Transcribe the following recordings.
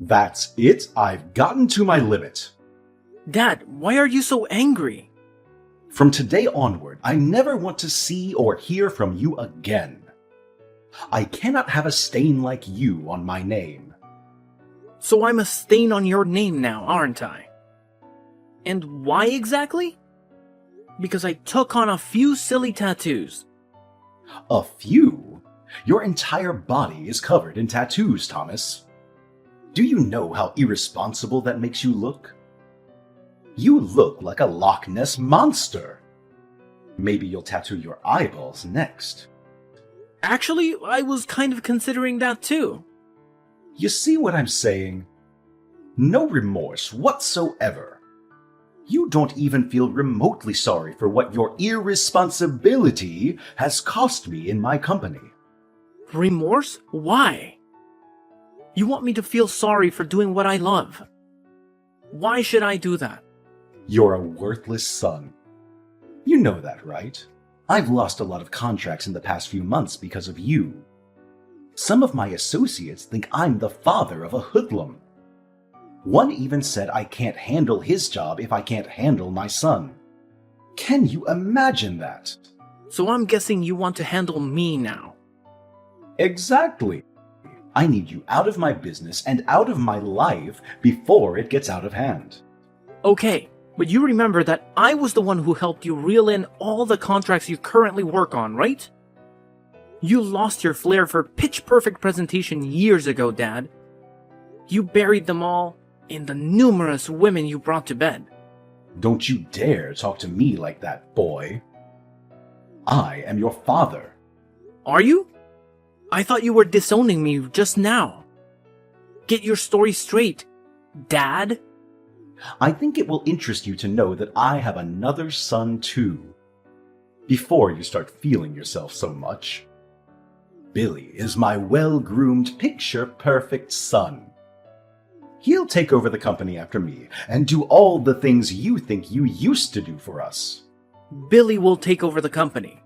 That's it. I've gotten to my limit. Dad, why are you so angry? From today onward, I never want to see or hear from you again. I cannot have a stain like you on my name. So I'm a stain on your name now, aren't I? And why exactly? Because I took on a few silly tattoos. A few? Your entire body is covered in tattoos, Thomas. Do you know how irresponsible that makes you look? You look like a Loch Ness monster. Maybe you'll tattoo your eyeballs next. Actually, I was kind of considering that too. You see what I'm saying? No remorse whatsoever. You don't even feel remotely sorry for what your irresponsibility has cost me in my company. Remorse? Why? You want me to feel sorry for doing what I love. Why should I do that? You're a worthless son. You know that, right? I've lost a lot of contracts in the past few months because of you. Some of my associates think I'm the father of a hoodlum. One even said I can't handle his job if I can't handle my son. Can you imagine that? So I'm guessing you want to handle me now. Exactly. I need you out of my business and out of my life before it gets out of hand. Okay, but you remember that I was the one who helped you reel in all the contracts you currently work on, right? You lost your flair for pitch-perfect presentation years ago, Dad. You buried them all in the numerous women you brought to bed. Don't you dare talk to me like that, boy. I am your father. Are you? I thought you were disowning me just now. Get your story straight, Dad. I think it will interest you to know that I have another son too. Before you start feeling yourself so much. Billy is my well-groomed, picture-perfect son. He'll take over the company after me and do all the things you think you used to do for us. Billy will take over the company.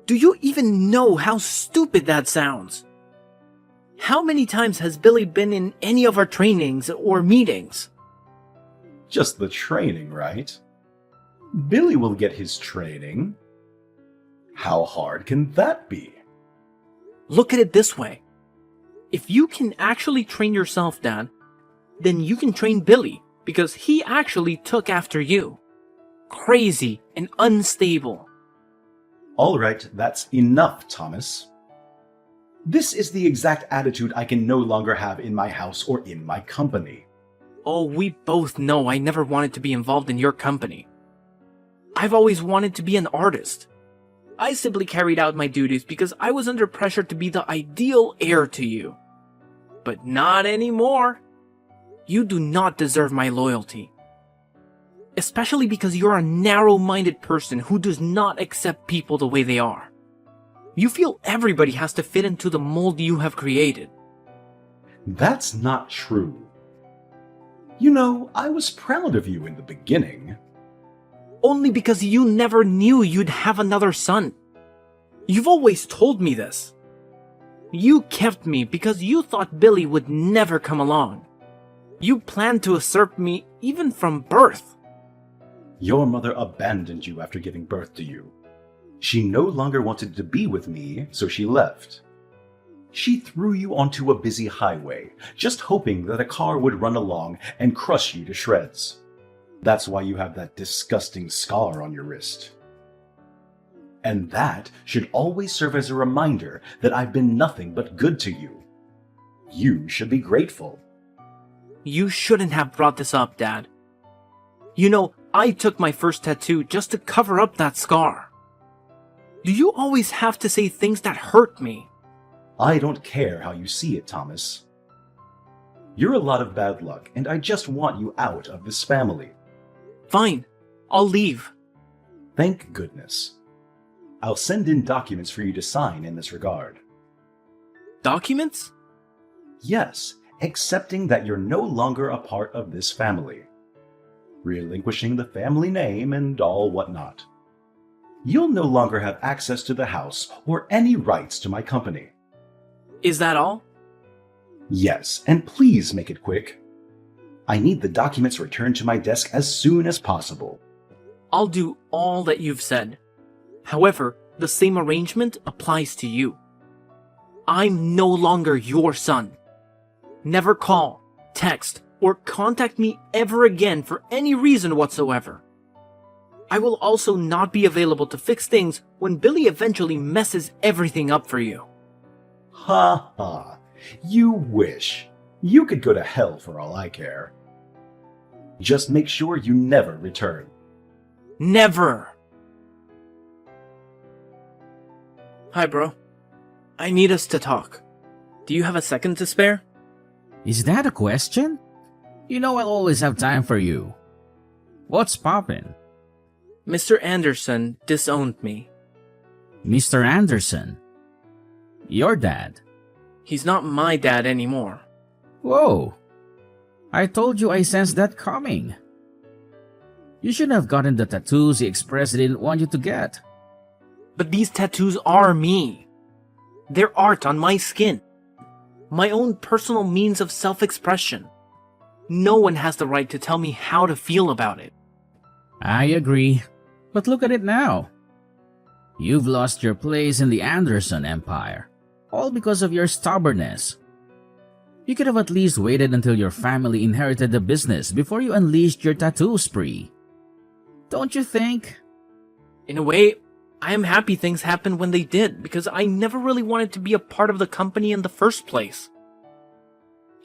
Do you even know how stupid that sounds? How many times has Billy been in any of our trainings or meetings? Just the training, right? Billy will get his training. How hard can that be? Look at it this way. If you can actually train yourself, Dad, then you can train Billy, because he actually took after you. Crazy and unstable. All right, that's enough, Thomas. This is the exact attitude I can no longer have in my house or in my company. Oh, we both know I never wanted to be involved in your company. I've always wanted to be an artist. I simply carried out my duties because I was under pressure to be the ideal heir to you. But not anymore. You do not deserve my loyalty. Especially because you're a narrow-minded person who does not accept people the way they are. You feel everybody has to fit into the mold you have created. That's not true. You know, I was proud of you in the beginning. Only because you never knew you'd have another son. You've always told me this. You kept me because you thought Billy would never come along. You planned to usurp me even from birth. Your mother abandoned you after giving birth to you. She no longer wanted to be with me, so she left. She threw you onto a busy highway, just hoping that a car would run along and crush you to shreds. That's why you have that disgusting scar on your wrist. And that should always serve as a reminder that I've been nothing but good to you. You should be grateful. You shouldn't have brought this up, Dad. You know, I took my first tattoo just to cover up that scar. Do you always have to say things that hurt me? I don't care how you see it, Thomas. You're a lot of bad luck, and I just want you out of this family. Fine, I'll leave. Thank goodness. I'll send in documents for you to sign in this regard. Documents? Yes, accepting that you're no longer a part of this family. Relinquishing the family name and all whatnot. You'll no longer have access to the house or any rights to my company. Is that all? Yes, and please make it quick. I need the documents returned to my desk as soon as possible. I'll do all that you've said. However, the same arrangement applies to you. I'm no longer your son. Never call, text, or contact me ever again for any reason whatsoever. I will also not be available to fix things when Billy eventually messes everything up for you. Ha ha. You wish. You could go to hell for all I care. Just make sure you never return. Never! Hi, bro. I need us to talk. Do you have a second to spare? Is that a question? You know I'll always have time for you. What's poppin'? Mr. Anderson disowned me. Mr. Anderson? Your dad? He's not my dad anymore. Whoa! I told you I sensed that coming. You shouldn't have gotten the tattoos he expressed he didn't want you to get. But these tattoos are me. They're art on my skin. My own personal means of self-expression. No one has the right to tell me how to feel about it. I agree. But look at it now. You've lost your place in the Anderson Empire, all because of your stubbornness. You could have at least waited until your family inherited the business before you unleashed your tattoo spree. Don't you think? In a way, I am happy things happened when they did, because I never really wanted to be a part of the company in the first place.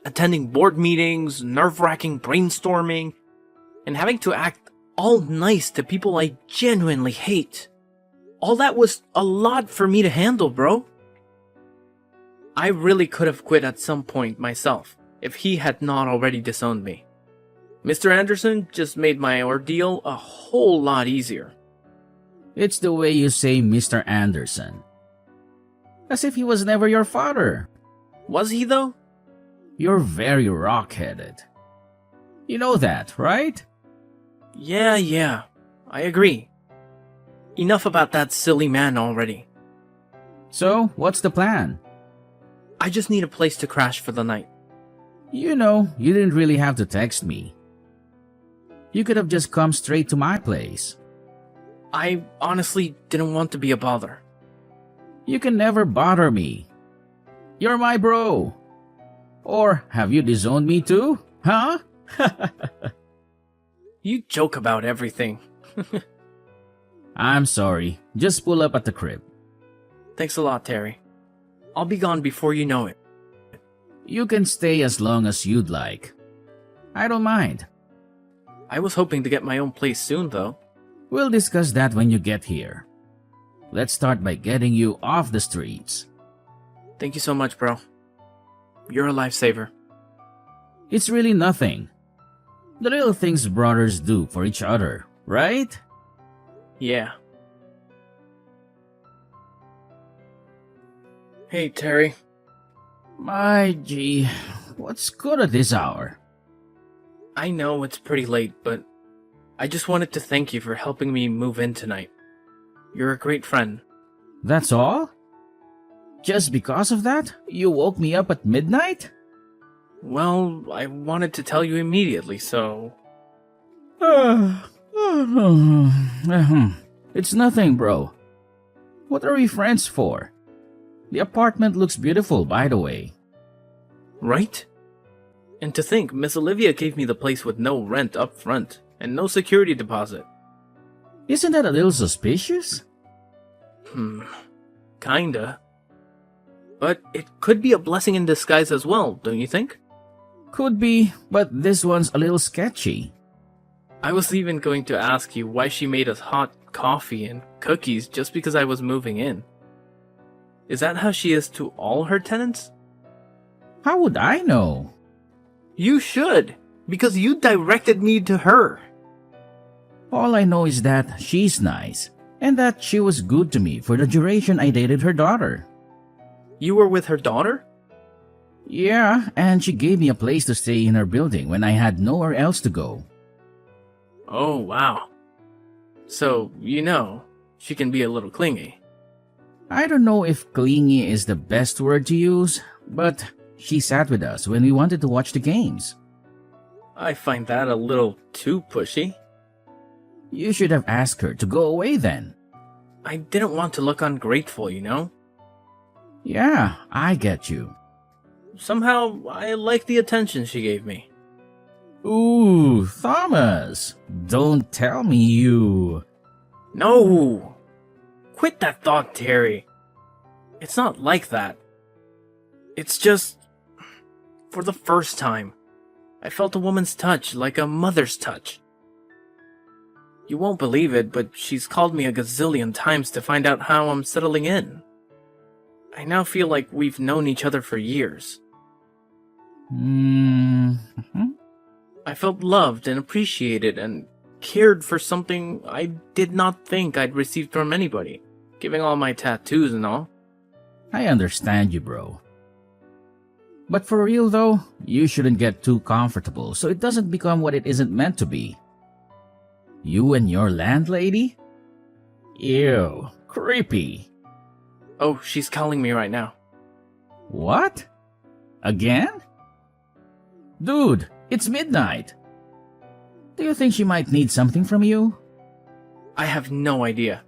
Attending board meetings, nerve-wracking brainstorming, and having to act all nice to people I genuinely hate. All that was a lot for me to handle, bro. I really could have quit at some point myself, if he had not already disowned me. Mr. Anderson just made my ordeal a whole lot easier. It's the way you say Mr. Anderson. As if he was never your father. Was he, though? You're very rock-headed. You know that, right? Yeah, I agree. Enough about that silly man already. So, what's the plan? I just need a place to crash for the night. You know, you didn't really have to text me. You could have just come straight to my place. I honestly didn't want to be a bother. You can never bother me. You're my bro. Or have you disowned me too? Huh? You joke about everything. I'm sorry. Just pull up at the crib. Thanks a lot, Terry. I'll be gone before you know it. You can stay as long as you'd like. I don't mind. I was hoping to get my own place soon, though. We'll discuss that when you get here. Let's start by getting you off the streets. Thank you so much, bro. You're a lifesaver. It's really nothing. The little things brothers do for each other, right? Yeah. Hey, Terry. My gee, what's good at this hour? I know it's pretty late, but I just wanted to thank you for helping me move in tonight. You're a great friend. That's all? Just because of that, you woke me up at midnight? Well, I wanted to tell you immediately, so... It's nothing, bro. What are we friends for? The apartment looks beautiful, by the way. Right? And to think, Miss Olivia gave me the place with no rent up front, and no security deposit. Isn't that a little suspicious? Kinda. But it could be a blessing in disguise as well, don't you think? Could be, but this one's a little sketchy. I was even going to ask you why she made us hot coffee and cookies just because I was moving in. Is that how she is to all her tenants? How would I know? You should, because you directed me to her. All I know is that she's nice, and that she was good to me for the duration I dated her daughter. You were with her daughter? Yeah, and she gave me a place to stay in her building when I had nowhere else to go. Oh, wow. So, she can be a little clingy. I don't know if clingy is the best word to use, but She sat with us when we wanted to watch the games. I find that a little too pushy. You should have asked her to go away then. I didn't want to look ungrateful, you know? Yeah, I get you. Somehow, I like the attention she gave me. Ooh, Thomas, don't tell me you... No! Quit that thought, Terry. It's not like that. It's just... For the first time, I felt a woman's touch like a mother's touch. You won't believe it, but she's called me a gazillion times to find out how I'm settling in. I now feel like we've known each other for years. I felt loved and appreciated and cared for something I did not think I'd received from anybody, giving all my tattoos and all. I understand you, bro. But for real though, you shouldn't get too comfortable so it doesn't become what it isn't meant to be. You and your landlady? Ew, creepy. Oh, she's calling me right now. What? Again? Dude, it's midnight. Do you think she might need something from you? I have no idea.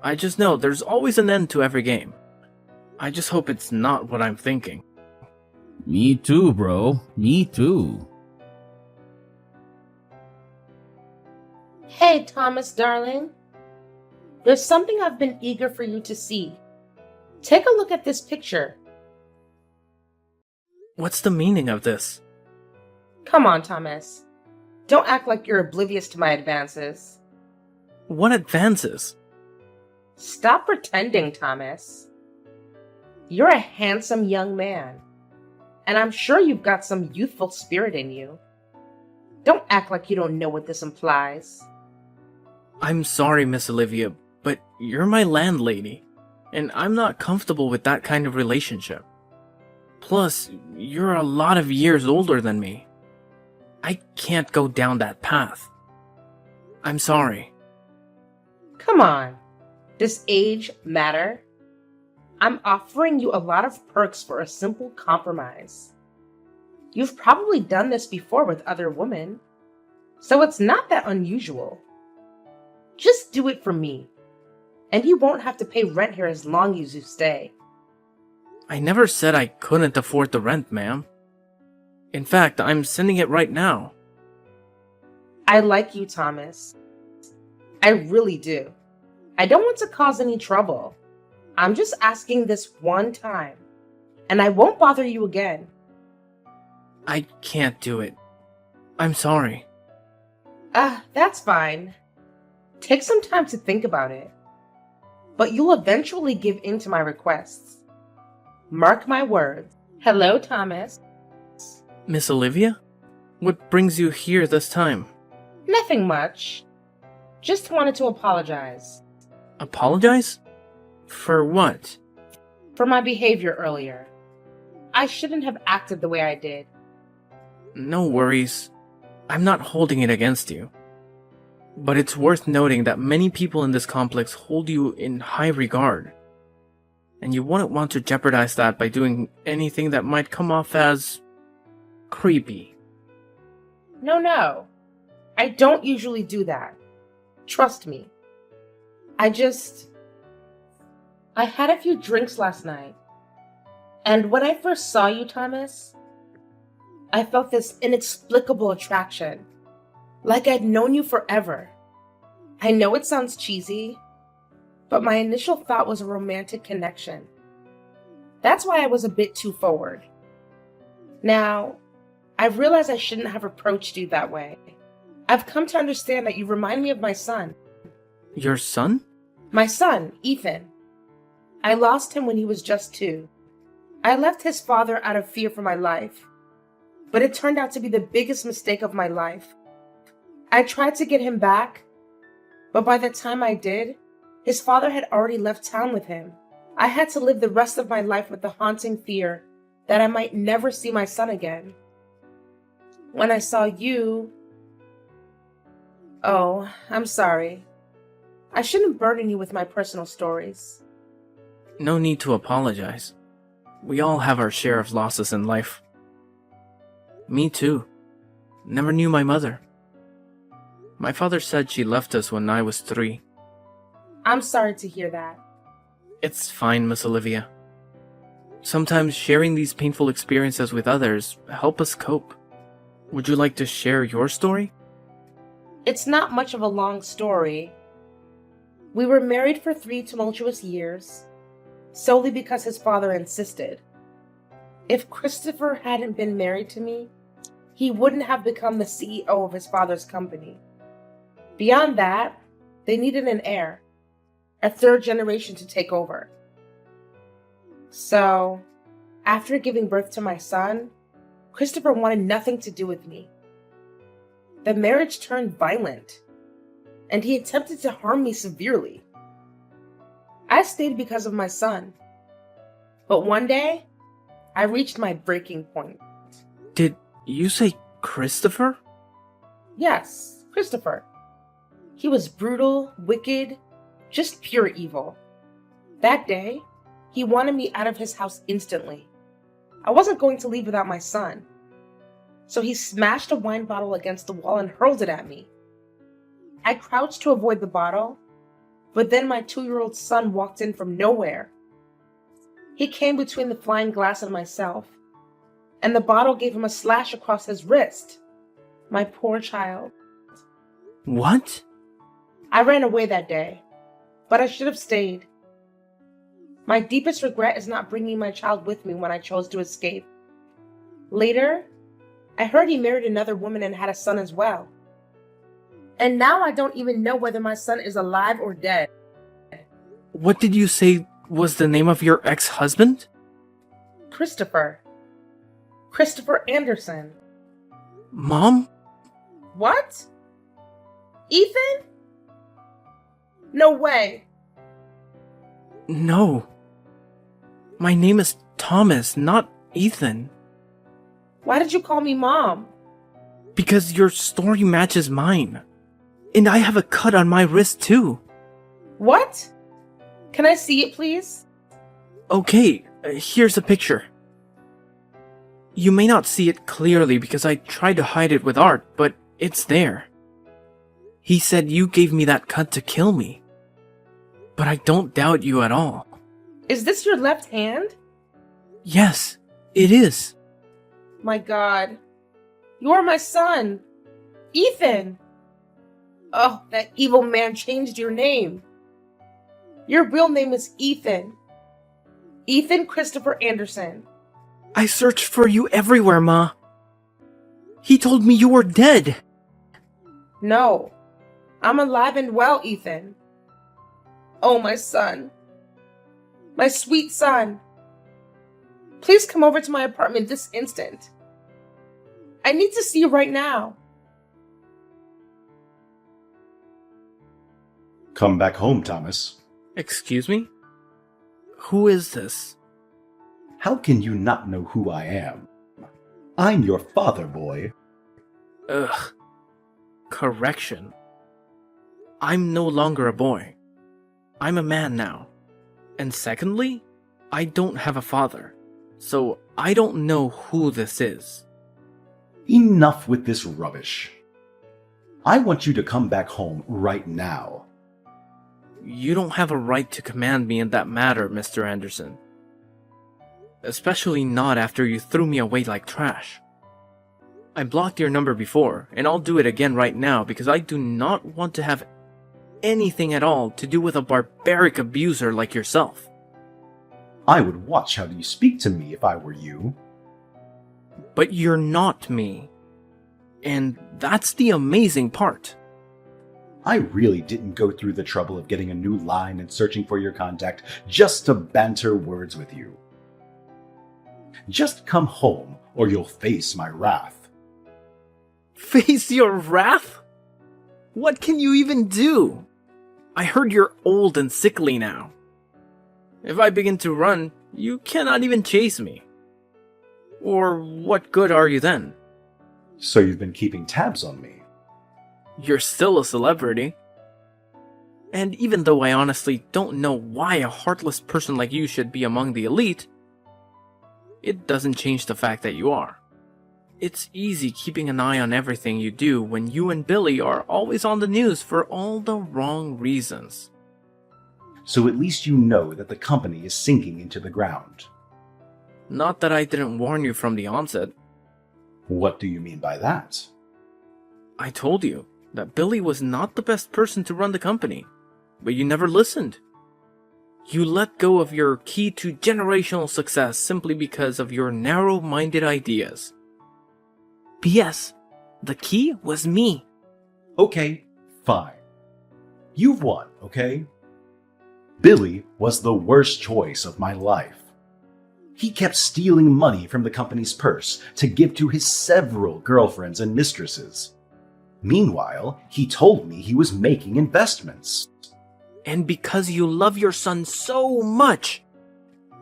I just know there's always an end to every game. I just hope it's not what I'm thinking. Me too, bro. Me too. Hey, Thomas, darling. There's something I've been eager for you to see. Take a look at this picture. What's the meaning of this? Come on, Thomas. Don't act like you're oblivious to my advances. What advances? Stop pretending, Thomas. You're a handsome young man, and I'm sure you've got some youthful spirit in you. Don't act like you don't know what this implies. I'm sorry, Miss Olivia, but you're my landlady, and I'm not comfortable with that kind of relationship. Plus, you're a lot of years older than me. I can't go down that path. I'm sorry. Come on. Does age matter? I'm offering you a lot of perks for a simple compromise. You've probably done this before with other women, so it's not that unusual. Just do it for me, and you won't have to pay rent here as long as you stay. I never said I couldn't afford the rent, ma'am. In fact, I'm sending it right now. I like you, Thomas. I really do. I don't want to cause any trouble. I'm just asking this one time, and I won't bother you again. I can't do it. I'm sorry. That's fine. Take some time to think about it. But you'll eventually give in to my requests. Mark my words. Hello, Thomas. Miss Olivia? What brings you here this time? Nothing much. Just wanted to apologize. Apologize? For what? For my behavior earlier. I shouldn't have acted the way I did. No worries. I'm not holding it against you. But it's worth noting that many people in this complex hold you in high regard. And you wouldn't want to jeopardize that by doing anything that might come off as creepy. No. I don't usually do that. Trust me. I had a few drinks last night. And when I first saw you, Thomas, I felt this inexplicable attraction. Like I'd known you forever. I know it sounds cheesy, but my initial thought was a romantic connection. That's why I was a bit too forward. Now, I've realized I shouldn't have approached you that way. I've come to understand that you remind me of my son. Your son? My son, Ethan. I lost him when he was just 2. I left his father out of fear for my life, but it turned out to be the biggest mistake of my life. I tried to get him back, but by the time I did, his father had already left town with him. I had to live the rest of my life with the haunting fear that I might never see my son again. When I saw you... Oh, I'm sorry. I shouldn't burden you with my personal stories. No need to apologize. We all have our share of losses in life. Me too. Never knew my mother. My father said she left us when I was 3. I'm sorry to hear that. It's fine, Miss Olivia. Sometimes sharing these painful experiences with others help us cope. Would you like to share your story? It's not much of a long story. We were married for 3 tumultuous years, solely because his father insisted. If Christopher hadn't been married to me, he wouldn't have become the CEO of his father's company. Beyond that, they needed an heir, a 3rd generation to take over. So, after giving birth to my son, Christopher wanted nothing to do with me. The marriage turned violent, and he attempted to harm me severely. I stayed because of my son. But one day, I reached my breaking point. Did you say Christopher? Yes, Christopher. He was brutal, wicked, just pure evil. That day, he wanted me out of his house instantly. I wasn't going to leave without my son. So he smashed a wine bottle against the wall and hurled it at me. I crouched to avoid the bottle, but then my 2-year-old son walked in from nowhere. He came between the flying glass and myself, and the bottle gave him a slash across his wrist. My poor child. What? I ran away that day, but I should have stayed. My deepest regret is not bringing my child with me when I chose to escape. Later, I heard he married another woman and had a son as well. And now I don't even know whether my son is alive or dead. What did you say was the name of your ex-husband? Christopher. Christopher Anderson. Mom? What? Ethan? No way. No. My name is Thomas, not Ethan. Why did you call me Mom? Because your story matches mine. And I have a cut on my wrist too. What? Can I see it, please? Okay, here's a picture. You may not see it clearly because I tried to hide it with art, but it's there. He said you gave me that cut to kill me. But I don't doubt you at all. Is this your left hand? Yes, it is. My God. You are my son. Ethan. Oh, that evil man changed your name. Your real name is Ethan. Ethan Christopher Anderson. I searched for you everywhere, Ma. He told me you were dead. No. I'm alive and well, Ethan. Oh, my son. My sweet son. Please come over to my apartment this instant. I need to see you right now. Come back home, Thomas. Excuse me? Who is this? How can you not know who I am? I'm your father, boy. Ugh. Correction. I'm no longer a boy. I'm a man now. And secondly, I don't have a father. So I don't know who this is. Enough with this rubbish. I want you to come back home right now. You don't have a right to command me in that matter, Mr. Anderson. Especially not after you threw me away like trash. I blocked your number before, and I'll do it again right now because I do not want to have anything at all to do with a barbaric abuser like yourself. I would watch how you speak to me if I were you. But you're not me. And that's the amazing part. I really didn't go through the trouble of getting a new line and searching for your contact just to banter words with you. Just come home, or you'll face my wrath. Face your wrath? What can you even do? I heard you're old and sickly now. If I begin to run, you cannot even chase me. Or what good are you then? So you've been keeping tabs on me. You're still a celebrity. And even though I honestly don't know why a heartless person like you should be among the elite, it doesn't change the fact that you are. It's easy keeping an eye on everything you do when you and Billy are always on the news for all the wrong reasons. So at least you know that the company is sinking into the ground. Not that I didn't warn you from the onset. What do you mean by that? I told you that Billy was not the best person to run the company, but you never listened. You let go of your key to generational success simply because of your narrow-minded ideas. P.S. The key was me. Okay, fine. You've won, okay? Billy was the worst choice of my life. He kept stealing money from the company's purse to give to his several girlfriends and mistresses. Meanwhile, he told me he was making investments. And because you love your son so much,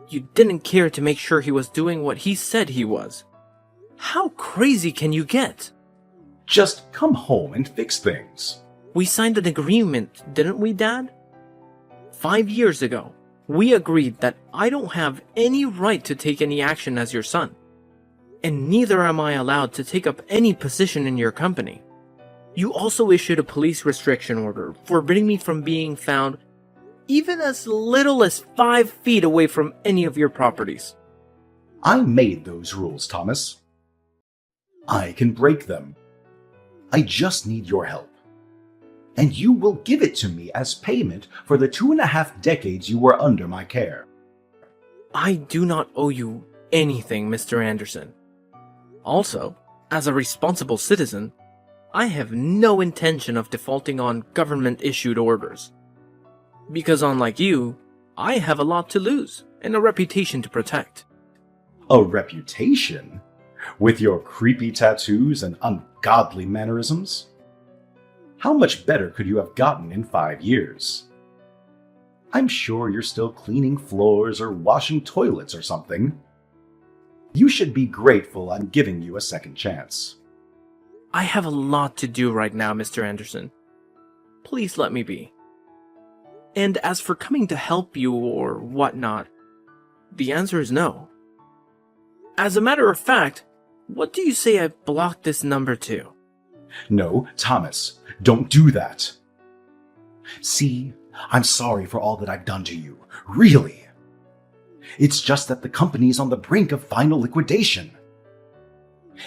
you didn't care to make sure he was doing what he said he was. How crazy can you get? Just come home and fix things. We signed an agreement, didn't we, Dad? 5 years ago, we agreed that I don't have any right to take any action as your son. And neither am I allowed to take up any position in your company. You also issued a police restriction order forbidding me from being found even as little as 5 feet away from any of your properties. I made those rules, Thomas. I can break them. I just need your help. And you will give it to me as payment for the 2.5 decades you were under my care. I do not owe you anything, Mr. Anderson. Also, as a responsible citizen, I have no intention of defaulting on government-issued orders. Because unlike you, I have a lot to lose and a reputation to protect. A reputation? With your creepy tattoos and ungodly mannerisms? How much better could you have gotten in 5 years? I'm sure you're still cleaning floors or washing toilets or something. You should be grateful I'm giving you a second chance. I have a lot to do right now, Mr. Anderson. Please let me be. And as for coming to help you or whatnot, the answer is no. As a matter of fact, what do you say I block this number to? No, Thomas, don't do that. See, I'm sorry for all that I've done to you. Really. It's just that the company's on the brink of final liquidation.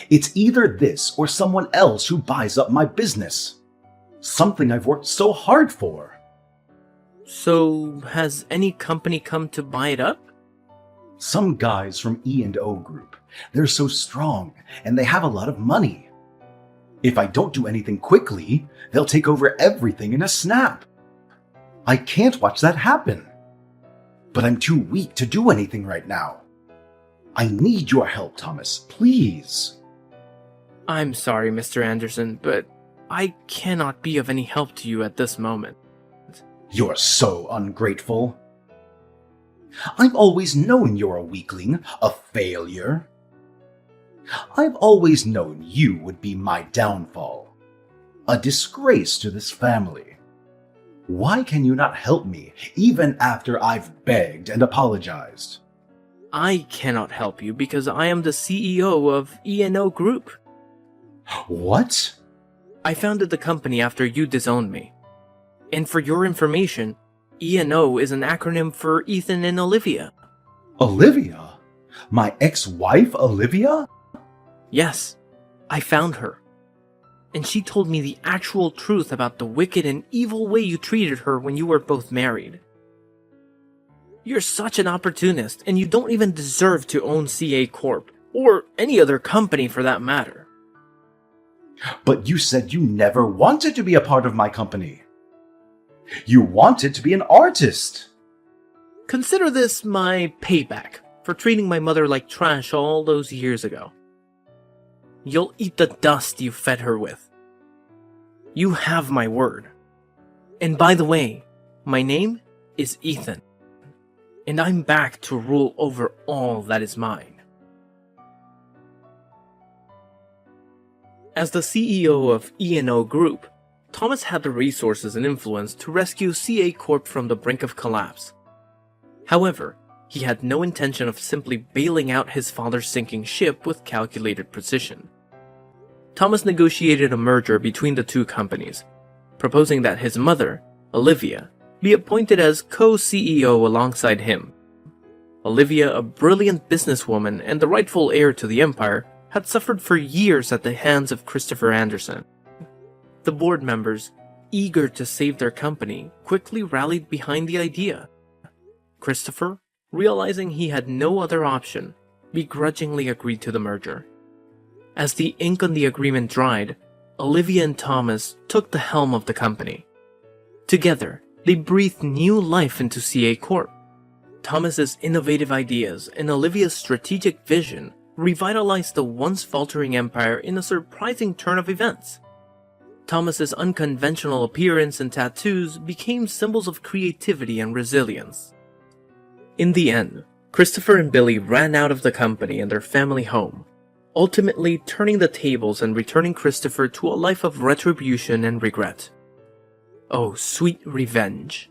It's either this or someone else who buys up my business. Something I've worked so hard for. So, has any company come to buy it up? Some guys from E&O Group. They're so strong, and they have a lot of money. If I don't do anything quickly, they'll take over everything in a snap. I can't watch that happen. But I'm too weak to do anything right now. I need your help, Thomas, please. I'm sorry, Mr. Anderson, but I cannot be of any help to you at this moment. You're so ungrateful. I've always known you're a weakling, a failure. I've always known you would be my downfall, a disgrace to this family. Why can you not help me, even after I've begged and apologized? I cannot help you because I am the CEO of E&O Group. What? I founded the company after you disowned me. And for your information, E&O is an acronym for Ethan and Olivia. Olivia? My ex-wife, Olivia? Yes, I found her. And she told me the actual truth about the wicked and evil way you treated her when you were both married. You're such an opportunist, and you don't even deserve to own CA Corp, or any other company for that matter. But you said you never wanted to be a part of my company. You wanted to be an artist. Consider this my payback for treating my mother like trash all those years ago. You'll eat the dust you fed her with. You have my word. And by the way, my name is Ethan. And I'm back to rule over all that is mine. As the CEO of E&O Group, Thomas had the resources and influence to rescue CA Corp from the brink of collapse. However, He had no intention of simply bailing out his father's sinking ship with calculated precision. Thomas negotiated a merger between the two companies, proposing that his mother, Olivia, be appointed as co-CEO alongside him. Olivia, a brilliant businesswoman and the rightful heir to the empire, had suffered for years at the hands of Christopher Anderson. The board members, eager to save their company, quickly rallied behind the idea. Christopher, realizing he had no other option, begrudgingly agreed to the merger. As the ink on the agreement dried, Olivia and Thomas took the helm of the company. Together, they breathed new life into CA Corp. Thomas's innovative ideas and Olivia's strategic vision revitalized the once faltering empire in a surprising turn of events. Thomas's unconventional appearance and tattoos became symbols of creativity and resilience. In the end, Christopher and Billy ran out of the company and their family home, ultimately turning the tables and returning Christopher to a life of retribution and regret. Oh, sweet revenge.